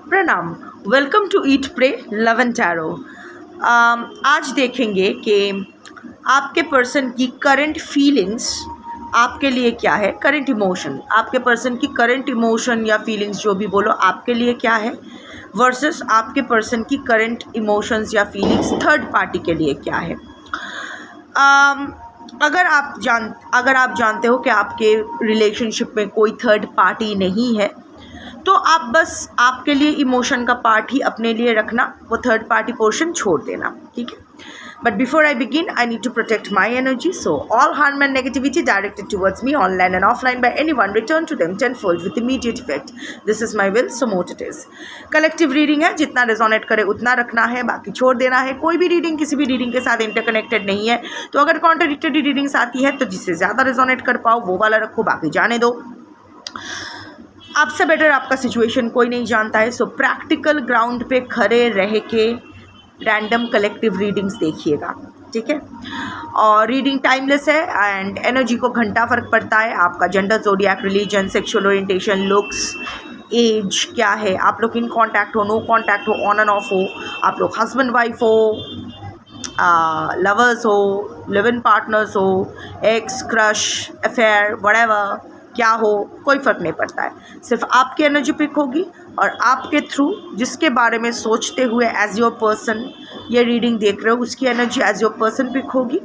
प्रणाम। Welcome to Eat Pray Love and tarot. आज देखेंगे कि आपके पर्सन की करंट फीलिंग्स आपके लिए क्या है, करंट इमोशन आपके पर्सन की करंट इमोशन या फीलिंग्स जो भी बोलो आपके लिए क्या है, वर्सेस आपके पर्सन की करंट इमोशंस या फीलिंग्स थर्ड पार्टी के लिए क्या है। अगर आप जानते हो कि आपके रिलेशनशिप में कोई थर्ड पार्टी नहीं है, तो आप बस आपके लिए इमोशन का पार्ट ही अपने लिए रखना, वो थर्ड पार्टी पोर्शन छोड़ देना, ठीक है। But before I begin I need to protect my energy, so all harm and negativity directed towards me online and offline by anyone return to them tenfold with immediate effect. This is my will, so mote it is. Collective reading है, जितना resonate करे उतना रखना है, बाकी छोड़ देना है। कोई भी रीडिंग किसी भी रीडिंग के साथ इंटरकनेक्टेड नहीं है, तो अगर कॉन्ट्राडिक्टरी रीडिंग्स आती है तो जिससे ज़्यादा रेजोनेट कर पाओ वो वाला रखो, बाकी जाने दो। आपसे बेटर आपका सिचुएशन कोई नहीं जानता है, सो प्रैक्टिकल ग्राउंड पे खड़े रह के रैंडम कलेक्टिव रीडिंग्स देखिएगा, ठीक है। और रीडिंग टाइमलेस है एंड एनर्जी को घंटा फ़र्क पड़ता है। आपका gender, zodiac, religion, sexual orientation, looks, age क्या है, आप लोग इन कांटेक्ट हो, नो कांटेक्ट हो, ऑन एंड ऑफ हो, आप लोग हस्बैंड वाइफ हो, लवर्स हो, लिव इन पार्टनर्स हो, एक्स, क्रश, अफेयर, व्हाटएवर क्या हो, कोई फ़र्क नहीं पड़ता है। सिर्फ आपकी एनर्जी पिक होगी और आपके थ्रू जिसके बारे में सोचते हुए एज योर पर्सन ये रीडिंग देख रहे हो उसकी energy as your person pick होगी,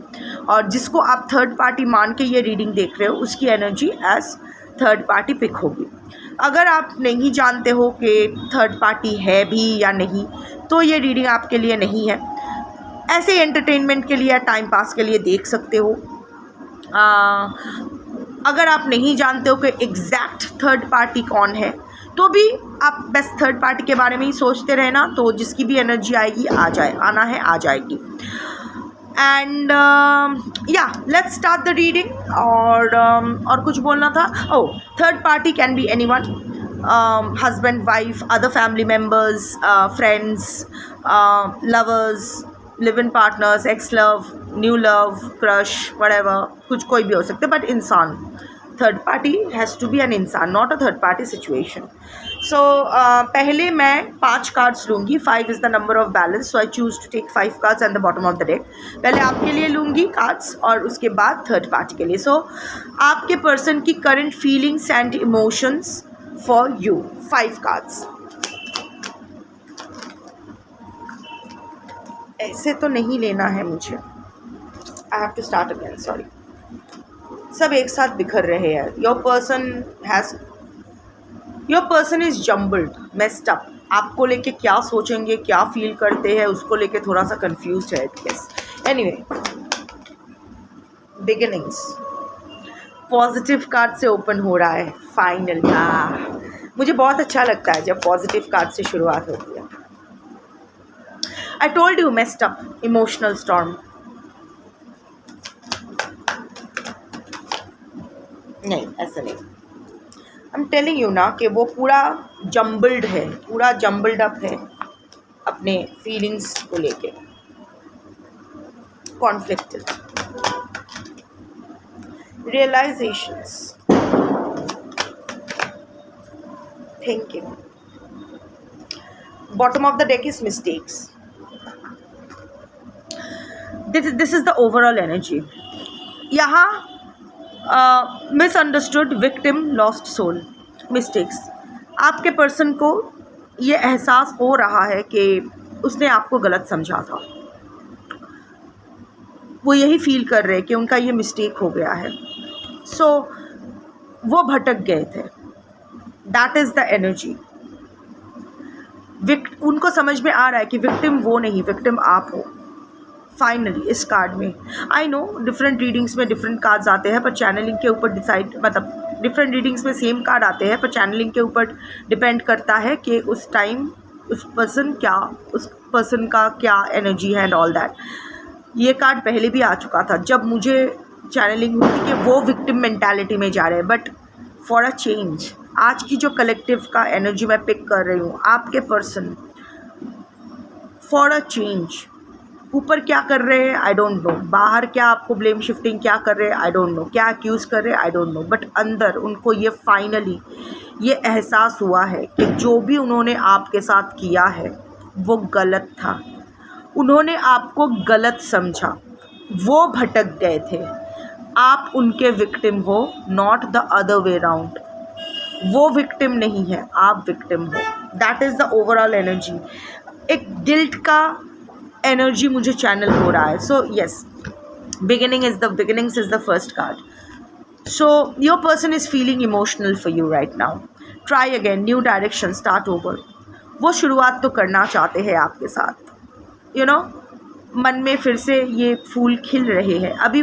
और जिसको आप थर्ड पार्टी मान के ये रीडिंग देख रहे हो उसकी energy as third party pick होगी। अगर आप नहीं जानते हो कि थर्ड पार्टी है भी या नहीं, तो ये रीडिंग आपके लिए नहीं है। ऐसे एंटरटेनमेंट के लिए या टाइम पास के लिए देख सकते हो। अगर आप नहीं जानते हो कि एग्जैक्ट थर्ड पार्टी कौन है, तो भी आप बस थर्ड पार्टी के बारे में ही सोचते रहना, तो जिसकी भी एनर्जी आएगी आना है आ जाएगी। एंड या लेट्स स्टार्ट द रीडिंग। और कुछ बोलना था। Third party can be anyone, husband, wife, other family members, friends, lovers, live in partners, ex love, new love, crush, whatever, कुछ कोई भी हो सकते हैं, बट इंसान। Third party has to be an इंसान, not a third party situation. So पहले मैं 5 कार्ड्स लूँगी। 5 is the number of balance, so I choose to take 5 cards at the bottom of the deck. पहले आपके लिए लूँगी cards और उसके बाद थर्ड पार्टी के लिए। सो आपके पर्सन की current feelings and emotions for you, 5 cards. ऐसे तो नहीं लेना है मुझे, I have to start again, sorry. सब एक साथ बिखर रहे हैं। Your person is jumbled, messed up. आपको लेके क्या सोचेंगे, क्या फील करते हैं, उसको लेके थोड़ा सा कंफ्यूज है। Yes, anyway, beginnings positive card से ओपन हो रहा है फाइनली। मुझे बहुत अच्छा लगता है जब पॉजिटिव कार्ड से शुरुआत होती है। I told you, messed up, emotional storm. नहीं, ऐसा नहीं। I'm telling you ना कि वो पूरा जम्बल्ड है, पूरा जम्बल्ड अप है अपने फीलिंग्स को लेके, conflicted, realisations, thinking. Bottom of the deck is mistakes. This is the overall energy. यहाँ misunderstood, victim, lost soul, mistakes. आपके पर्सन को ये एहसास हो रहा है कि उसने आपको गलत समझा था। वो यही फील कर रहे हैं कि उनका ये मिस्टेक हो गया है, सो वो भटक गए थे। That is the energy. उनको समझ में आ रहा है कि विक्टिम वो नहीं, विक्टिम आप हो। फाइनली इस कार्ड में, आई नो डिफरेंट रीडिंग्स में डिफरेंट कार्ड्स आते हैं, पर चैनलिंग के ऊपर डिफरेंट रीडिंग्स में सेम कार्ड आते हैं, पर चैनलिंग के ऊपर डिपेंड करता है कि उस टाइम उस पर्सन का क्या एनर्जी है एंड ऑल दैट। ये कार्ड पहले भी आ चुका था जब मुझे चैनलिंग हुई थी कि वो विक्टिम मेंटालिटी में जा रहे हैं, बट फॉर अ चेंज आज की जो कलेक्टिव का एनर्जी मैं पिक कर रही हूँ, आपके पर्सन फॉर अ चेंज ऊपर क्या कर रहे हैं आई डोंट नो, बाहर क्या आपको ब्लेम शिफ्टिंग क्या कर रहे हैं आई डोंट नो, क्या अक्यूज़ कर रहे हैं आई डोंट नो, बट अंदर उनको ये फाइनली ये एहसास हुआ है कि जो भी उन्होंने आपके साथ किया है वो गलत था। उन्होंने आपको गलत समझा, वो भटक गए थे। आप उनके विक्टिम हो, not the other way round. वो विक्टिम नहीं है, आप विक्टिम हो। That is the overall energy. एक गिल्ट का एनर्जी मुझे चैनल हो रहा है। So yes, beginnings is the first card. So your person is feeling emotional for you right now. Try again, new direction, start over. वो शुरुआत तो करना चाहते हैं आपके साथ, यू नो, मन में फिर से ये फूल खिल रहे हैं। अभी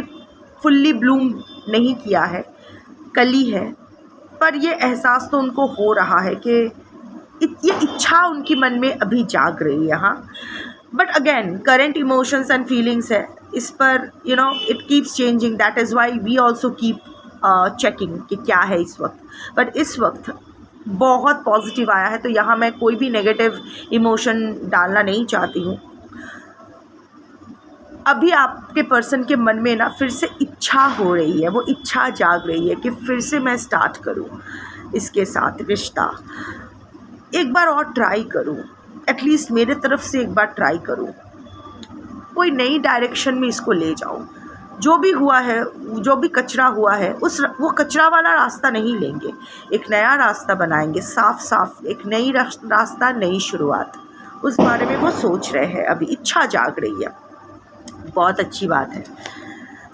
फुल्ली ब्लूम नहीं किया है, कली है, पर ये एहसास तो उनको हो रहा है कि ये इच्छा उनकी मन में अभी जाग रही है। हाँ, but again current emotions and feelings है, इस पर you know it keeps changing. That is why we also keep checking कि क्या है इस वक्त। बट इस वक्त बहुत पॉजिटिव आया है, तो यहाँ मैं कोई भी नेगेटिव इमोशन डालना नहीं चाहती हूँ। अभी आपके पर्सन के मन में ना फिर से इच्छा हो रही है, वो इच्छा जाग रही है कि फिर से मैं स्टार्ट करूँ इसके साथ रिश्ता, एक बार और ट्राई करूँ, एटलीस्ट मेरे तरफ से एक बार ट्राई करूँ, कोई नई डायरेक्शन में इसको ले जाऊँ। जो भी हुआ है, जो भी कचरा हुआ है, वो कचरा वाला रास्ता नहीं लेंगे, एक नया रास्ता बनाएंगे, साफ साफ एक नई रास्ता, नई शुरुआत। उस बारे में वो सोच रहे हैं, अभी इच्छा जाग रही है। बहुत अच्छी बात है।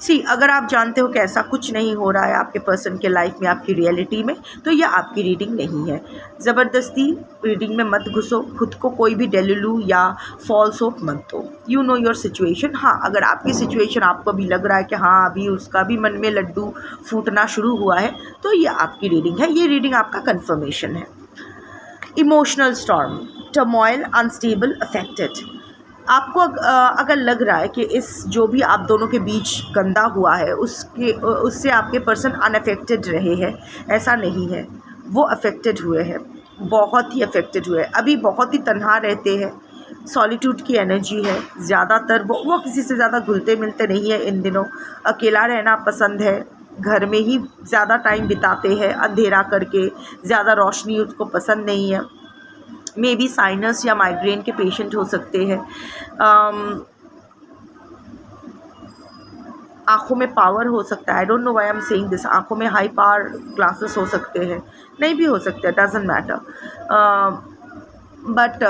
सी, अगर आप जानते हो कि ऐसा कुछ नहीं हो रहा है आपके पर्सन के लाइफ में, आपकी रियलिटी में, तो यह आपकी रीडिंग नहीं है। ज़बरदस्ती रीडिंग में मत घुसो, खुद को कोई भी डेलुलू या फॉल्स होप मत दो। You know your situation. हाँ, अगर आपकी सिचुएशन आपको भी लग रहा है कि हाँ अभी उसका भी मन में लड्डू फूटना शुरू हुआ है, तो ये आपकी रीडिंग है, ये रीडिंग आपका कन्फर्मेशन है। Emotional storm, turmoil, unstable, affected. आपको अगर लग रहा है कि इस जो भी आप दोनों के बीच गंदा हुआ है उससे आपके पर्सन अनअफेक्टेड रहे हैं, ऐसा नहीं है। वो अफेक्टेड हुए हैं, बहुत ही अफेक्टेड हुए हैं। अभी बहुत ही तन्हा रहते हैं, सॉलिट्यूड की एनर्जी है ज़्यादातर। वो किसी से ज़्यादा घुलते मिलते नहीं है इन दिनों, अकेला रहना पसंद है, घर में ही ज़्यादा टाइम बिताते हैं अंधेरा करके, ज़्यादा रोशनी उसको पसंद नहीं है। मे बी साइनस या माइग्रेन के पेशेंट हो सकते हैं। आँखों में पावर हो सकता है, I don't know why I am saying this. आँखों में हाई पावर ग्लासेस हो सकते हैं, नहीं भी हो सकते, doesn't matter. But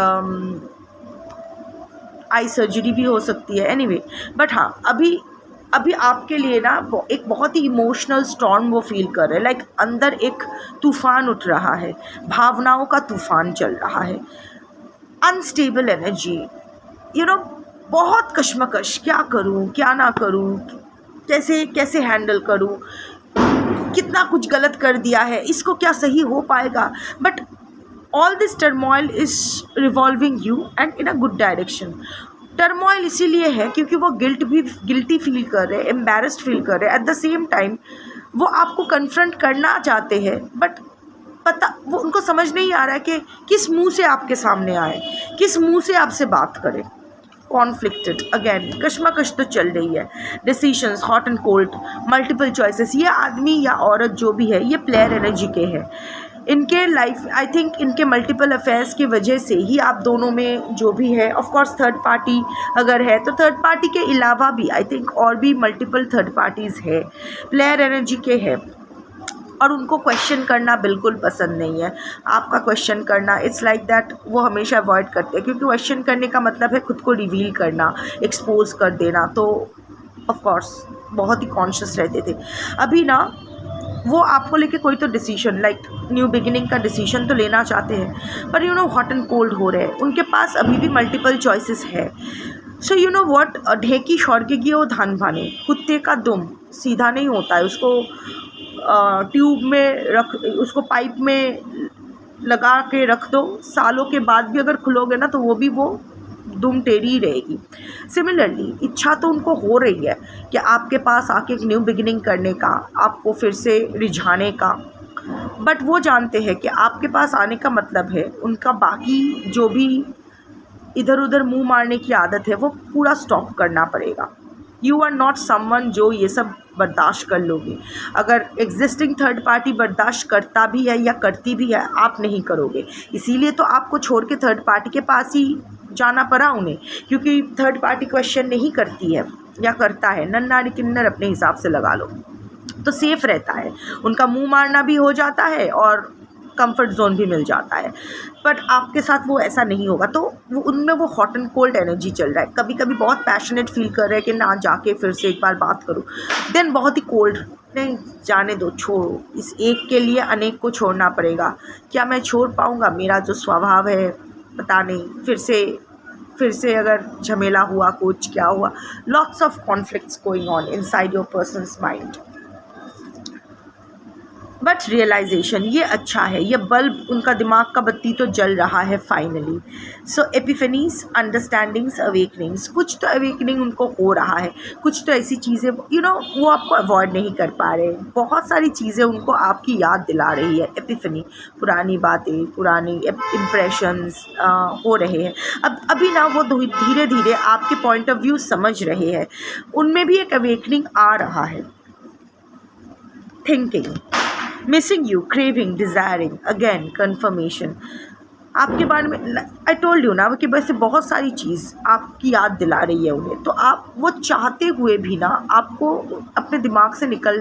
eye surgery भी हो सकती है, एनीवे। बट हाँ, अभी आपके लिए ना एक बहुत ही इमोशनल स्टॉर्म वो फील कर रहे हैं, लाइक अंदर एक तूफ़ान उठ रहा है, भावनाओं का तूफ़ान चल रहा है। अनस्टेबल एनर्जी, यू नो, बहुत कश्मकश, क्या करूँ क्या ना करूँ, कैसे हैंडल करूँ, कितना कुछ गलत कर दिया है, इसको क्या सही हो पाएगा। But all this turmoil is revolving you and in a good direction. Turmoil इसीलिए है क्योंकि वो गिल्टी फील कर रहे हैं, एम्बैरेस्ड फील कर रहे हैं। एट द सेम टाइम वो आपको कन्फ्रंट करना चाहते हैं, बट वो उनको समझ नहीं आ रहा है कि किस मुंह से आपके सामने आए, किस मुंह से आपसे बात करें। कॉन्फ्लिक्टेड, अगेन कश्मकश तो चल रही है। Decisions, hot and cold, multiple choices. ये आदमी या औरत जो भी है, ये प्लेयर एनर्जी के हैं। इनके लाइफ, आई थिंक इनके मल्टीपल अफेयर्स की वजह से ही आप दोनों में जो भी है, ऑफ कोर्स थर्ड पार्टी अगर है तो थर्ड पार्टी के अलावा भी आई थिंक और भी मल्टीपल थर्ड पार्टीज़ है, प्लेयर एनर्जी के है। और उनको क्वेश्चन करना बिल्कुल पसंद नहीं है। आपका क्वेश्चन करना, इट्स लाइक दैट वो हमेशा अवॉइड करते हैं, क्योंकि क्वेश्चन करने का मतलब है खुद को रिवील करना, एक्सपोज कर देना। तो ऑफ कोर्स बहुत ही कॉन्शियस रहते थे। अभी ना वो आपको लेके कोई तो डिसीजन, लाइक न्यू बिगिनिंग का डिसीजन तो लेना चाहते हैं, पर you no hot and cold हो रहे हैं। उनके पास अभी भी मल्टीपल चॉइसेस है। सो यू नो व्हाट, ढेकी शौर्गी वो धान भाने, कुत्ते का दुम सीधा नहीं होता है, उसको ट्यूब में रख, उसको पाइप में लगा के रख दो, सालों के बाद भी अगर खुलोगे ना तो वो भी वो दुम टेढ़ी ही रहेगी। सिमिलरली इच्छा तो उनको हो रही है कि आपके पास आके एक न्यू बिगिनिंग करने का, आपको फिर से रिझाने का, बट वो जानते हैं कि आपके पास आने का मतलब है उनका बाकी जो भी इधर उधर मुंह मारने की आदत है वो पूरा स्टॉप करना पड़ेगा। यू आर नॉट समवन जो ये सब बर्दाश्त कर लोगे। अगर एग्जिस्टिंग थर्ड पार्टी बर्दाश्त करता भी है या करती भी है, आप नहीं करोगे। इसीलिए तो आपको छोड़ के थर्ड पार्टी के पास ही जाना पड़ा उन्हें, क्योंकि थर्ड पार्टी क्वेश्चन नहीं करती है या करता है। नन्नारी किन्नर अपने हिसाब से लगा लो तो सेफ़ रहता है, उनका मुंह मारना भी हो जाता है और कंफर्ट जोन भी मिल जाता है। बट आपके साथ वो ऐसा नहीं होगा, तो वो उनमें वो हॉट एंड कोल्ड एनर्जी चल रहा है। कभी कभी बहुत पैशनेट फील कर रहे हैं कि ना जाके फिर से एक बार बात करूँ, देन बहुत ही कोल्ड, नहीं जाने दो, छोड़ो। इस एक के लिए अनेक को छोड़ना पड़ेगा। क्या मैं छोड़ पाऊँगा? मेरा जो स्वभाव है पता नहीं, फिर से अगर झमेला हुआ, कुछ क्या हुआ, lots of conflicts going on inside your person's mind. But realization ये अच्छा है, ये बल्ब उनका दिमाग का बत्ती तो जल रहा है फाइनली। सो एपिफेनीज, अंडरस्टैंडिंग्स, अवेकनिंग्स, कुछ तो अवेकनिंग उनको हो रहा है, कुछ तो ऐसी चीज़ें वो आपको अवॉइड नहीं कर पा रहे। बहुत सारी चीज़ें उनको आपकी याद दिला रही है एपिफेनी, पुरानी बातें, पुरानी इम्प्रेशंस हो रहे हैं। अभी ना वो धीरे धीरे आपके पॉइंट ऑफ व्यू समझ रहे हैं, उनमें भी एक अवेकनिंग आ रहा है। Thinking, missing you, craving, desiring, again confirmation. आपके बारे में आई टोल्ड यू ना कि वैसे बहुत सारी चीज़ आपकी याद दिला रही है उन्हें, तो आप वो चाहते हुए भी ना आपको अपने दिमाग से निकाल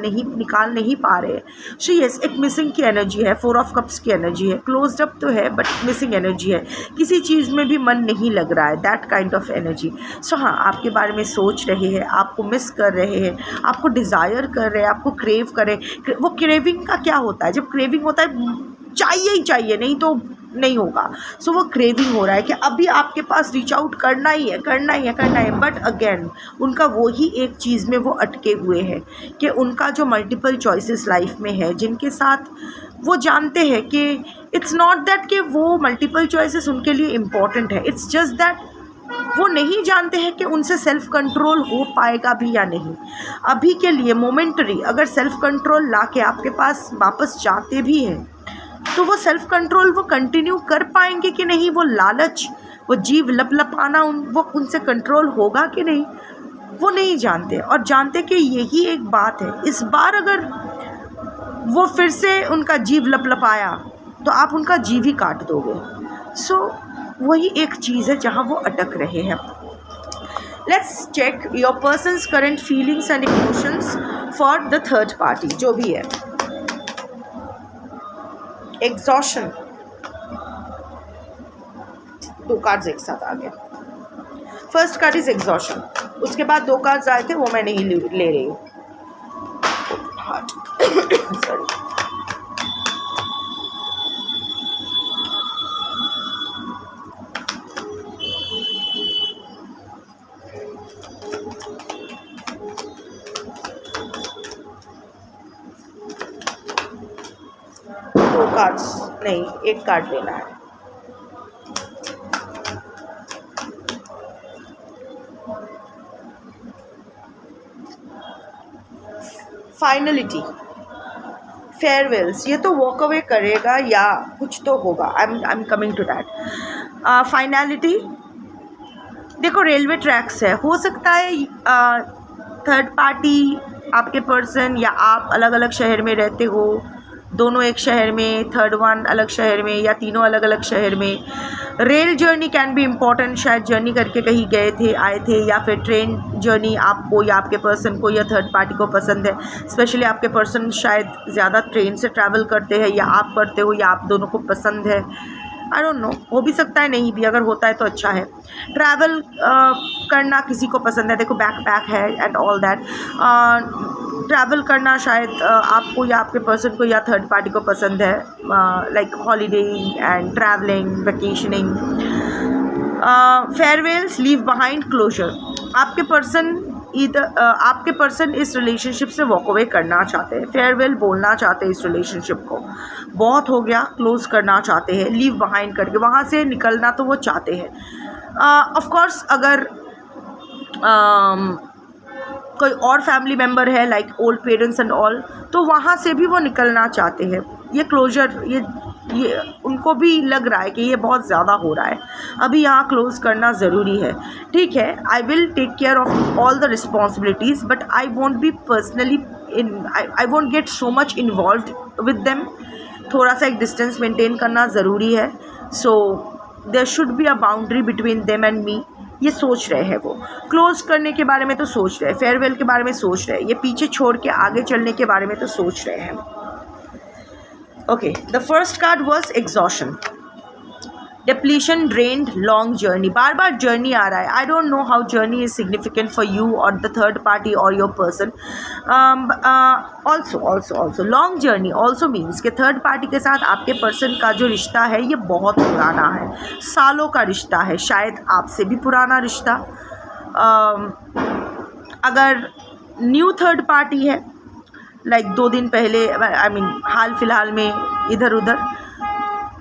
नहीं पा रहे हैं। सो यस, एक मिसिंग की एनर्जी है, 4 ऑफ कप्स की एनर्जी है, क्लोज्ड अप तो है बट मिसिंग एनर्जी है, किसी चीज़ में भी मन नहीं लग रहा है, दैट काइंड ऑफ एनर्जी। सो हाँ, आपके बारे में सोच रहे हैं, आपको मिस कर रहे हैं, आपको डिज़ायर कर रहे हैं, आपको क्रेव कर रहे हैं। वो क्रेविंग का क्या होता है? जब क्रेविंग होता है चाहिए ही चाहिए, नहीं तो नहीं होगा। सो वो क्रेविंग हो रहा है कि अभी आपके पास रीच आउट करना ही है। बट अगेन उनका वो ही एक चीज़ में वो अटके हुए हैं कि उनका जो मल्टीपल चॉइसेस लाइफ में है, जिनके साथ वो जानते हैं कि इट्स नॉट दैट कि वो मल्टीपल चॉइसेस उनके लिए इम्पॉर्टेंट है, इट्स जस्ट दैट वो नहीं जानते हैं कि उनसे सेल्फ़ कंट्रोल हो पाएगा भी या नहीं। अभी के लिए मोमेंटरी अगर सेल्फ़ कंट्रोल ला के आपके पास वापस जाते भी हैं, तो वो सेल्फ़ कंट्रोल वो कंटिन्यू कर पाएंगे कि नहीं, वो लालच, वो जीव लपलपाना वो उनसे कंट्रोल होगा कि नहीं, वो नहीं जानते। और जानते कि यही एक बात है, इस बार अगर वो फिर से उनका जीव लपलपाया तो आप उनका जीव ही काट दोगे। सो वही एक चीज़ है जहाँ वो अटक रहे हैं। Let's check your person's current feelings and emotions for the third party, जो भी है। एग्जॉशन, 2 कार्ड्स एक साथ आ गए। फर्स्ट कार्ड इज एग्जॉशन, उसके बाद 2 कार्ड्स आए थे वो मैं नहीं ले रही हूँ। सॉरी। कार्ड्स नहीं, एक कार्ड लेना है। फाइनलिटी, फेयरवेल्स, ये तो वॉक अवे करेगा या कुछ तो होगा। I am coming to that. Finality, देखो रेलवे ट्रैक्स है, हो सकता है थर्ड पार्टी आपके पर्सन या आप अलग अलग शहर में रहते हो, दोनों एक शहर में, थर्ड वन अलग शहर में, या तीनों अलग अलग शहर में। Rail journey can be important, शायद जर्नी करके कहीं गए थे, आए थे, या फिर ट्रेन जर्नी आपको या आपके पर्सन को या थर्ड पार्टी को पसंद है। स्पेशली आपके पर्सन शायद ज़्यादा ट्रेन से ट्रैवल करते हैं, या आप करते हो, या आप दोनों को पसंद है। आई डोंट नो, हो भी सकता है, नहीं भी, अगर होता है तो अच्छा है। ट्रैवल करना किसी को पसंद है, देखो बैकपैक है एंड ऑल दैट। ट्रैवल करना शायद आपको या आपके पर्सन को या थर्ड पार्टी को पसंद है, like holidaying and travelling, vacationing. Farewells, leave behind, closure. आपके पर्सन इस रिलेशनशिप से वॉक अवे करना चाहते हैं, फेयरवेल बोलना चाहते हैं इस रिलेशनशिप को, बहुत हो गया, क्लोज करना चाहते हैं, लीव बिहाइंड करके वहाँ से निकलना तो वो चाहते हैं। ऑफ कोर्स अगर कोई और फैमिली मेम्बर है like old parents and all, तो वहाँ से भी वो निकलना चाहते हैं। ये क्लोजर, ये ये उनको भी लग रहा है कि ये बहुत ज़्यादा हो रहा है, अभी यहाँ क्लोज करना ज़रूरी है। ठीक है, I will take care of all the responsibilities, but I won't be personally I won't get so much involve with them. थोड़ा सा एक डिस्टेंस मेंटेन करना ज़रूरी है। So there should be a boundary between them and me. ये सोच रहे हैं, वो क्लोज करने के बारे में तो सोच रहे हैं, फेयरवेल के बारे में सोच रहे हैं, ये पीछे छोड़ के आगे चलने के बारे में तो सोच रहे हैं। Okay, the first card was exhaustion, depletion, drained, long journey. बार बार जर्नी आ रहा है। I don't know how journey is significant for you और द थर्ड पार्टी और your person. Also long journey also means कि थर्ड पार्टी के साथ आपके पर्सन का जो रिश्ता है ये बहुत पुराना है, सालों का रिश्ता है, शायद आपसे भी पुराना रिश्ता। अगर न्यू थर्ड पार्टी है, लाइक 2 दिन पहले, आई मीन हाल फिलहाल में इधर उधर,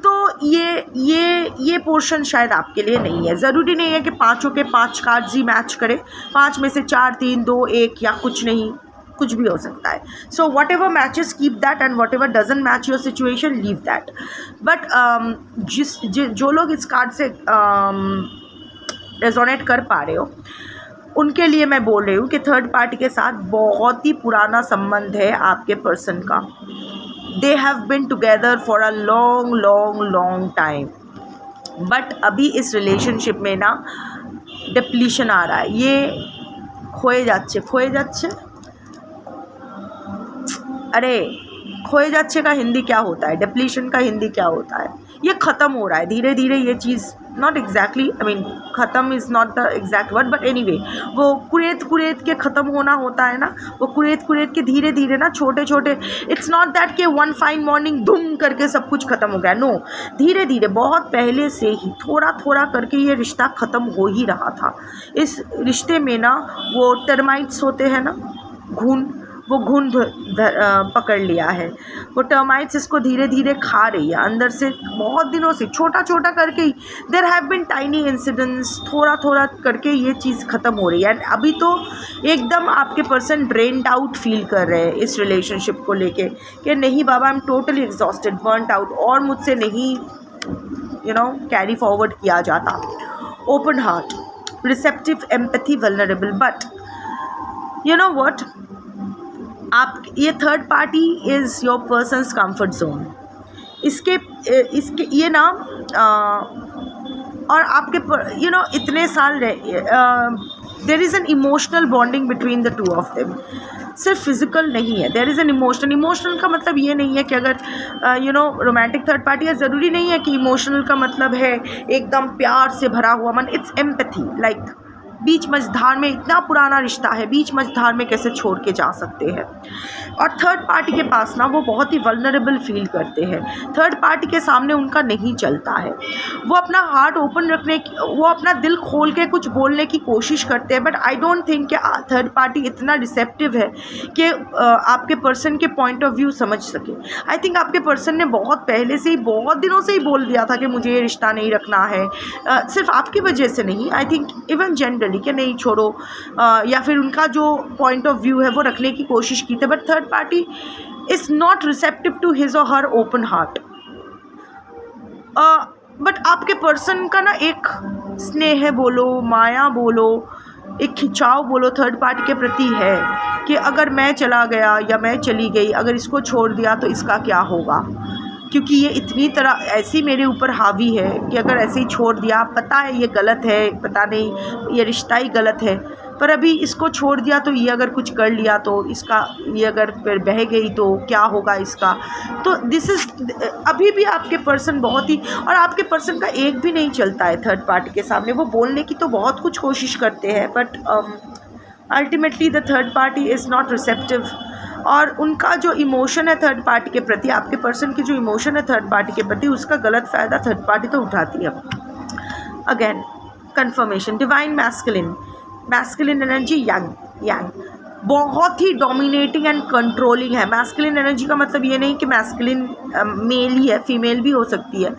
तो ये पोर्शन शायद आपके लिए नहीं है। ज़रूरी नहीं है कि पाँचों के 5 कार्ड्स ही मैच करें, 5 में से 4, 3, 2, 1 या कुछ नहीं, कुछ भी हो सकता है। So what ever matches keep that and what ever doesn't match your situation leave that. But जो लोग इस कार्ड से रेजोनेट कर पा रहे हो उनके लिए मैं बोल रही हूँ कि थर्ड पार्टी के साथ बहुत ही पुराना संबंध है आपके पर्सन का। They have been together for a long long long time, but अभी इस रिलेशनशिप में ना डिप्लीशन आ रहा है, ये खोए जाच्छे। अरे खोए जाच्छे का हिंदी क्या होता है, डिप्लीशन का हिंदी क्या होता है? ये ख़त्म हो रहा है धीरे धीरे ये चीज़। नॉट एग्जैक्टली, आई मीन ख़त्म is not the exact word, but anyway वो कुरेद के ख़त्म होना होता है ना, वो कुरेद के धीरे धीरे ना छोटे छोटे, इट्स नॉट दैट कि वन फाइन मॉर्निंग धूम करके सब कुछ ख़त्म हो गया। नो, धीरे धीरे बहुत पहले से ही थोड़ा थोड़ा करके ये रिश्ता ख़त्म हो ही रहा था। इस रिश्ते में ना वो टर्माइट्स होते हैं ना, वो घुन पकड़ लिया है, वो टर्माइट्स इसको धीरे धीरे खा रही है अंदर से बहुत दिनों से, छोटा छोटा करके ही। There have been tiny incidents, थोड़ा थोड़ा करके ये चीज़ ख़त्म हो रही है। एंड अभी तो एकदम आपके पर्सन ड्रेन्ड आउट फील कर रहे हैं इस रिलेशनशिप को लेके कि नहीं बाबा, I am totally exhausted, burned out, और मुझसे नहीं कैरी फॉरवर्ड किया जाता। Open heart, receptive, empathy, vulnerable, but you know what, आप ये third party is your person's comfort zone. इसके ये ना और आपके इतने साल there is an emotional bonding between the two of them. सिर्फ फिजिकल नहीं है, देयर इज़ एन इमोशनल का मतलब ये नहीं है कि अगर रोमांटिक थर्ड पार्टी है, ज़रूरी नहीं है कि इमोशनल का मतलब है एकदम प्यार से भरा हुआ मन। इट्स एम्पैथी, लाइक बीच मझधार में, इतना पुराना रिश्ता है, बीच मझधार में कैसे छोड़ के जा सकते हैं। और थर्ड पार्टी के पास ना वो बहुत ही वल्नरेबल फील करते हैं, थर्ड पार्टी के सामने उनका नहीं चलता है। वो अपना हार्ट ओपन रखने की, वो अपना दिल खोल के कुछ बोलने की कोशिश करते हैं, बट आई डोंट थिंक कि थर्ड पार्टी इतना रिसेप्टिव है कि आपके पर्सन के पॉइंट ऑफ व्यू समझ सके। आई थिंक आपके पर्सन ने बहुत पहले से ही, बहुत दिनों से ही बोल दिया था कि मुझे ये रिश्ता नहीं रखना है। सिर्फ आपकी वजह से नहीं, आई थिंक इवन जनरली कि नहीं छोड़ो, या फिर उनका जो पॉइंट ऑफ व्यू है वो रखने की कोशिश की थी, but third party is not receptive to his और हर ओपन हार्ट। बट आपके पर्सन का ना एक स्नेह बोलो, माया बोलो, एक खिंचाव बोलो थर्ड पार्टी के प्रति है कि अगर मैं चला गया या मैं चली गई, अगर इसको छोड़ दिया तो इसका क्या होगा, क्योंकि ये इतनी तरह ऐसी मेरे ऊपर हावी है कि अगर ऐसे ही छोड़ दिया, पता है ये गलत है, पता नहीं ये रिश्ता ही गलत है, पर अभी इसको छोड़ दिया तो ये अगर कुछ कर लिया तो इसका, ये अगर फिर बह गई तो क्या होगा इसका। तो दिस इज़, अभी भी आपके पर्सन बहुत ही, और आपके पर्सन का एक भी नहीं चलता है थर्ड पार्टी के सामने। वो बोलने की तो बहुत कुछ कोशिश करते हैं, but ultimately the third party is not receptive. और उनका जो इमोशन है थर्ड पार्टी के प्रति, आपके पर्सन की जो इमोशन है थर्ड पार्टी के प्रति, उसका गलत फ़ायदा थर्ड पार्टी तो उठाती है। Again confirmation, divine masculine energy, yang बहुत ही डोमिनेटिंग एंड कंट्रोलिंग है। मैस्कुलिन एनर्जी का मतलब ये नहीं कि मैस्कुलिन मेल ही है, फीमेल भी हो सकती है।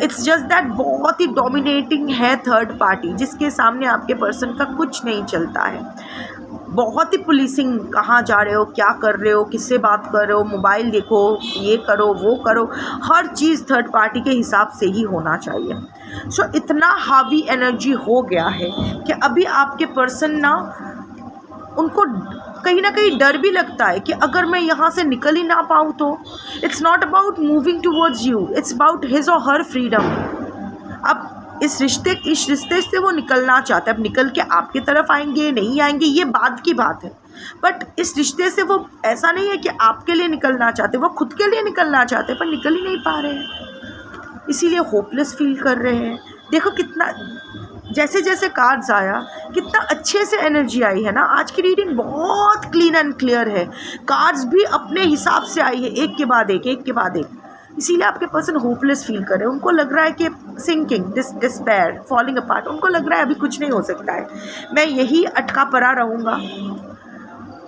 इट्स जस्ट दैट बहुत ही डोमिनेटिंग है थर्ड पार्टी, जिसके सामने आपके पर्सन का कुछ नहीं चलता है। बहुत ही पुलिसिंग, कहाँ जा रहे हो, क्या कर रहे हो, किससे बात कर रहे हो, मोबाइल देखो, ये करो वो करो, हर चीज़ थर्ड पार्टी के हिसाब से ही होना चाहिए। सो इतना हावी एनर्जी हो गया है कि अभी आपके पर्सन ना, उनको कहीं ना कहीं डर भी लगता है कि अगर मैं यहाँ से निकल ही ना पाऊँ तो। It's not about moving towards you, it's about his और हर फ्रीडम। अब इस रिश्ते से वो निकलना चाहते हैं। अब निकल के आपकी तरफ आएंगे नहीं आएंगे ये बाद की बात है, बट इस रिश्ते से वो ऐसा नहीं है कि आपके लिए निकलना चाहते, वो खुद के लिए निकलना चाहते पर निकल ही नहीं पा रहे हैं, इसीलिए होपलेस फील कर रहे हैं। देखो कितना, जैसे जैसे कार्ड्स आया कितना अच्छे से एनर्जी आई है ना। आज की रीडिंग बहुत क्लीन एंड क्लियर है, कार्ड्स भी अपने हिसाब से आई है, एक के बाद एक, एक के बाद एक। इसीलिए आपके पर्सन होपलेस फील कर रहे हैं, उनको लग रहा है कि सिंकिंग, डिस्पेयर, फॉलिंग अपार्ट, उनको लग रहा है अभी कुछ नहीं हो सकता है, मैं यही अटका पड़ा रहूँगा,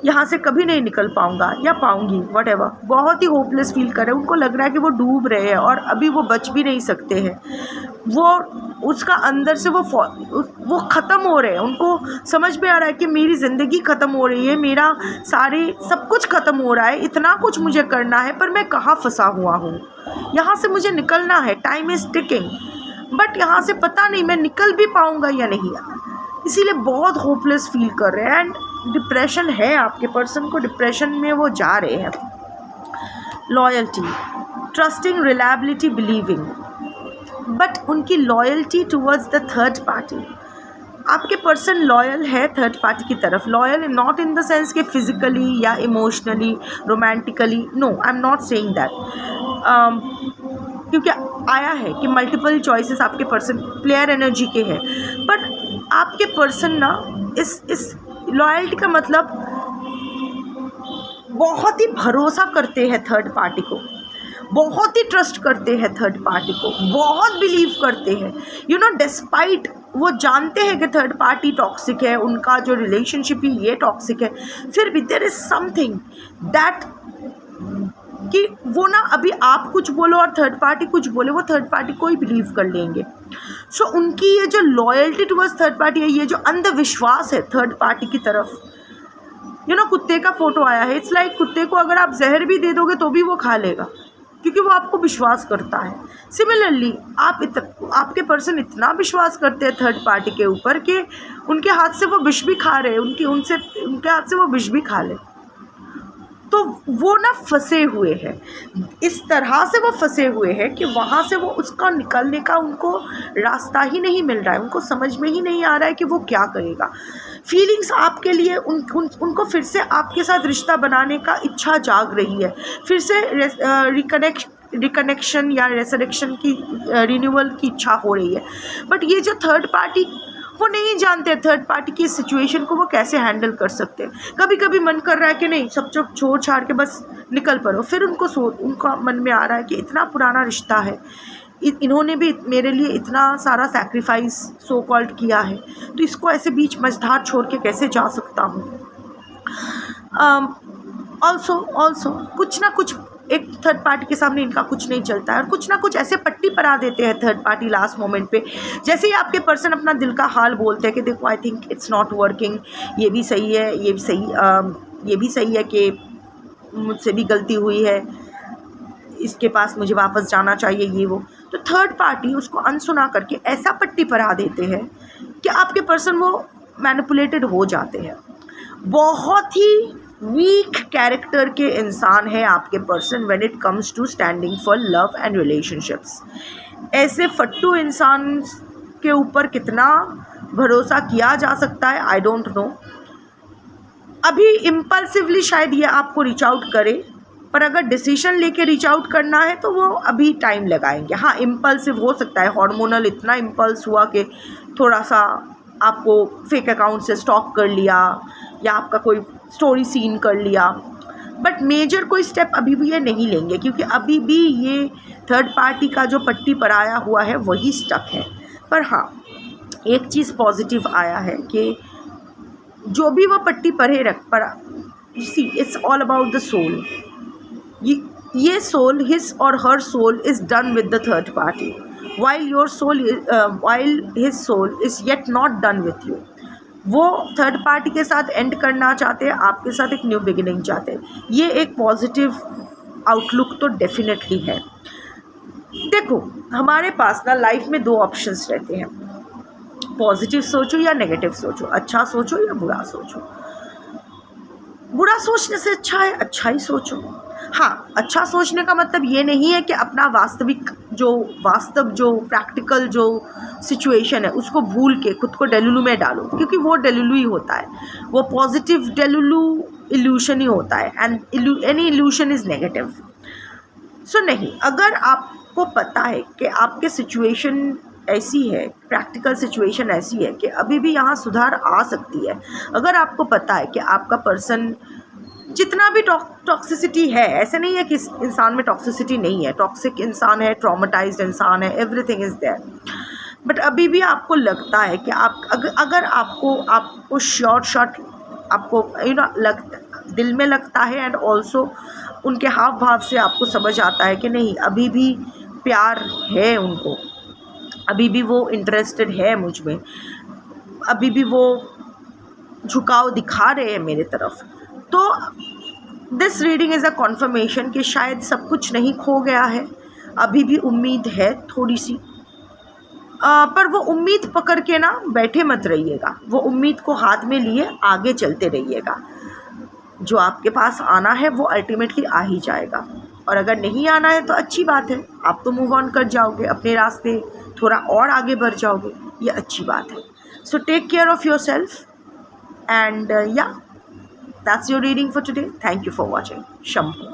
यहाँ से कभी नहीं निकल पाऊँगा या पाऊँगी, व्हाटएवर। बहुत ही होपलेस फील कर रहे हैं, उनको लग रहा है कि वो डूब रहे हैं और अभी वो बच भी नहीं सकते हैं। वो उसका अंदर से वो ख़त्म हो रहे हैं, उनको समझ में आ रहा है कि मेरी ज़िंदगी ख़त्म हो रही है, मेरा सब कुछ ख़त्म हो रहा है, इतना कुछ मुझे करना है पर मैं कहाँ फंसा हुआ हूँ, यहाँ से मुझे निकलना है, टाइम इज़ टिकिंग, बट यहाँ से पता नहीं मैं निकल भी पाऊँगा या नहीं। इसीलिए बहुत होपलेस फील कर रहे हैं एंड डिप्रेशन है, आपके पर्सन को डिप्रेशन में वो जा रहे हैं। Loyalty, trusting, reliability, believing, but उनकी loyalty towards the third party, आपके पर्सन लॉयल है थर्ड पार्टी की तरफ। Loyal not in the sense कि फिजिकली या emotionally, romantically, no, I am not saying that, क्योंकि आया है कि मल्टीपल चॉइसेस आपके पर्सन प्लेयर एनर्जी के हैं, पर आपके पर्सन ना इस लॉयल्टी का मतलब बहुत ही भरोसा करते हैं थर्ड पार्टी को, बहुत ही ट्रस्ट करते हैं थर्ड पार्टी को, बहुत बिलीव करते हैं, यू नो, डिस्पाइट वो जानते हैं कि थर्ड पार्टी टॉक्सिक है, उनका जो रिलेशनशिप ही ये टॉक्सिक है, फिर भी देयर इज़ समथिंग दैट कि वो ना अभी आप कुछ बोलो और थर्ड पार्टी कुछ बोले, वो थर्ड पार्टी को ही बिलीव कर लेंगे। सो उनकी ये जो लॉयल्टी टुवर्ड्स थर्ड पार्टी है, ये जो अंधविश्वास है थर्ड पार्टी की तरफ, यू नो, कुत्ते का फोटो आया है, इट्स लाइक कुत्ते को अगर आप जहर भी दे दोगे तो भी वो खा लेगा, क्योंकि वो आपको विश्वास करता है। सिमिलरली आपके पर्सन इतना विश्वास करते हैं थर्ड पार्टी के ऊपर कि उनके हाथ से वो विष भी खा रहे हैं, उनके हाथ से वो विष भी खा ले, तो वो ना फंसे हुए हैं, इस तरह से वो फंसे हुए हैं कि वहाँ से वो उसका निकलने का उनको रास्ता ही नहीं मिल रहा है, उनको समझ में ही नहीं आ रहा है कि वो क्या करेगा। फीलिंग्स आपके लिए उनको फिर से आपके साथ रिश्ता बनाने का इच्छा जाग रही है, फिर से रिकनेक्शन या रेसरेक्शन की रिन्यूअल की इच्छा हो रही है, बट ये जो थर्ड पार्टी, वो नहीं जानते थर्ड पार्टी की सिचुएशन को वो कैसे हैंडल कर सकते हैं। कभी कभी मन कर रहा है कि नहीं, सब छोड़ छाड़ के बस निकल पड़ो, फिर उनका मन में आ रहा है कि इतना पुराना रिश्ता है, इन्होंने भी मेरे लिए इतना सारा सैक्रिफाइस सो कॉल्ड किया है, तो इसको ऐसे बीच मझधार छोड़ के कैसे जा सकता हूँ। ऑल्सो कुछ ना कुछ एक थर्ड पार्टी के सामने इनका कुछ नहीं चलता है और कुछ ना कुछ ऐसे पट्टी परा देते हैं थर्ड पार्टी लास्ट मोमेंट पे, जैसे ही आपके पर्सन अपना दिल का हाल बोलते हैं कि देखो I think it's not working, ये भी सही है, ये भी सही है कि मुझसे भी गलती हुई है, इसके पास मुझे वापस जाना चाहिए, ये वो, तो थर्ड पार्टी उसको अनसुना करके ऐसा पट्टी परा देते हैं कि आपके पर्सन वो मैनिपुलेटेड हो जाते हैं। बहुत ही वीक कैरेक्टर के इंसान है आपके person when it comes to standing for love and relationships. ऐसे फट्टू इंसान के ऊपर कितना भरोसा किया जा सकता है, आई डोंट नो। अभी इम्पल्सिवली शायद ये आपको रीच आउट करे, पर अगर डिसीजन लेके रीच आउट करना है तो वो अभी टाइम लगाएंगे। हाँ, इम्पल्सिव हो सकता है, हार्मोनल इतना इम्पल्स हुआ कि थोड़ा सा आपको फेक अकाउंट से स्टॉक कर लिया या आपका कोई स्टोरी सीन कर लिया, बट मेजर कोई स्टेप अभी भी ये नहीं लेंगे, क्योंकि अभी भी ये थर्ड पार्टी का जो पट्टी पराया हुआ है वही स्टक है। पर हाँ, एक चीज़ पॉजिटिव आया है कि जो भी वो पट्टी सी it's all about the soul. ये सोल, हिज और her soul is done with the third party. while his soul is yet not done with you. वो थर्ड पार्टी के साथ एंड करना चाहते हैं, आपके साथ एक न्यू बिगिनिंग चाहते हैं। ये एक पॉजिटिव आउटलुक तो डेफिनेटली है। देखो, हमारे पास ना लाइफ में दो ऑप्शंस रहते हैं, पॉजिटिव सोचो या नेगेटिव सोचो, अच्छा सोचो या बुरा सोचो। बुरा सोचने से अच्छा है अच्छा ही सोचो। हाँ, अच्छा सोचने का मतलब ये नहीं है कि अपना वास्तव जो प्रैक्टिकल जो सिचुएशन है उसको भूल के खुद को डेलुलू में डालो, क्योंकि वो डेलुलू ही होता है, वो पॉजिटिव डेलुलू इल्यूशन ही होता है, and any illusion is negative. So नहीं, अगर आपको पता है कि आपके सिचुएशन ऐसी है, प्रैक्टिकल सिचुएशन ऐसी है कि अभी भी यहाँ सुधार आ सकती है, अगर आपको पता है कि आपका पर्सन जितना भी टॉक्सिसिटी है, ऐसे नहीं है कि इस इंसान में टॉक्सिसिटी नहीं है, टॉक्सिक इंसान है, ट्रॉमेटाइज्ड इंसान है, एवरीथिंग इज़ देयर, बट अभी भी आपको लगता है कि आप अगर आपको शॉर्ट आपको दिल में लगता है, एंड ऑल्सो उनके हाव भाव से आपको समझ आता है कि नहीं, अभी भी प्यार है उनको, अभी भी वो इंटरेस्टेड है मुझ में, अभी भी वो झुकाव दिखा रहे हैं मेरे तरफ, तो this reading is a confirmation कि शायद सब कुछ नहीं खो गया है, अभी भी उम्मीद है थोड़ी सी, पर वो उम्मीद पकड़ के ना बैठे मत रहिएगा, वो उम्मीद को हाथ में लिए आगे चलते रहिएगा। जो आपके पास आना है वो अल्टीमेटली आ ही जाएगा, और अगर नहीं आना है तो अच्छी बात है, आप तो मूव ऑन कर जाओगे, अपने रास्ते थोड़ा और आगे बढ़ जाओगे, ये अच्छी बात है। So take care of yourself, and या that's your reading for today. Thank you for watching. Shambhu.